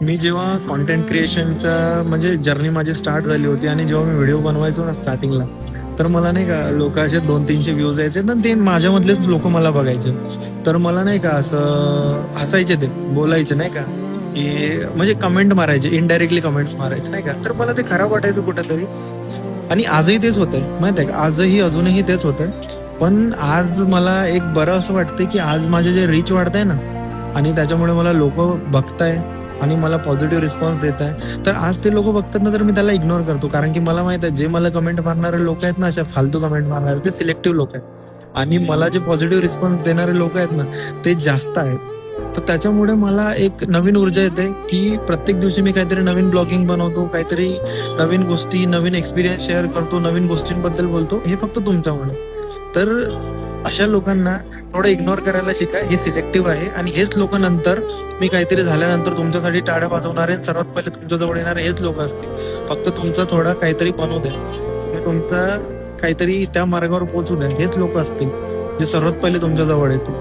मी जेव्हा कॉन्टेंट क्रिएशनच्या म्हणजे जर्नी माझी स्टार्ट झाली होती आणि जेव्हा मी व्हिडिओ बनवायचो ना स्टार्टिंगला, तर मला नाही का लोक असे 200-300 व्ह्यूज यायचे ना, ते माझ्यामधलेच लोक मला बघायचे. तर मला नाही का असं हसायचे, ते बोलायचे नाही का की म्हणजे कमेंट मारायचे, इनडायरेक्टली कमेंट्स मारायचे नाही का. तर मला ते खराब वाटायचं कुठेतरी. आणि आजही तेच होतंय माहित आहे का, आजही अजूनही तेच होतंय. पण आज मला एक बरं असं वाटतंय की आज माझे जे रीच वाढतंय ना, आणि त्याच्यामुळे मला लोक बघताय आणि मला पॉझिटिव्ह रिस्पॉन्स देत आहे. तर आज ते लोक बघतात ना, तर मी त्याला इग्नोर करतो. कारण की मला माहित आहे, जे मला कमेंट मारणारे लोक आहेत ना, अशा फालतू कमेंट मारणारे, ते सिलेक्टिव्ह लोक आहेत. आणि मला जे पॉझिटिव्ह रिस्पॉन्स देणारे लोक आहेत ना, ते जास्त आहेत. तर त्याच्यामुळे मला एक नवीन ऊर्जा येते की प्रत्येक दिवशी मी काहीतरी नवीन ब्लॉगिंग बनवतो, काहीतरी नवीन गोष्टी, नवीन एक्सपिरियन्स शेअर करतो, नवीन गोष्टींबद्दल बोलतो. हे फक्त तुमच्यामुळे. तर अशा लोकांना थोडं इग्नोर करायला शिका. हे सिलेक्टिव्ह आहे आणि हेच लोक नंतर मी काहीतरी झाल्यानंतर तुमच्यासाठी टाळ्या वाजवणारे, सर्वात पहिले तुमच्या जवळ येणारे हेच लोक असतील. फक्त तुमचं थोडं काहीतरी बनवू द्या, तुम्ही तुमचं काहीतरी त्या मार्गावर पोहोचू द्या. हेच लोक असतील जे सर्वात पहिले तुमच्या जवळ येतील.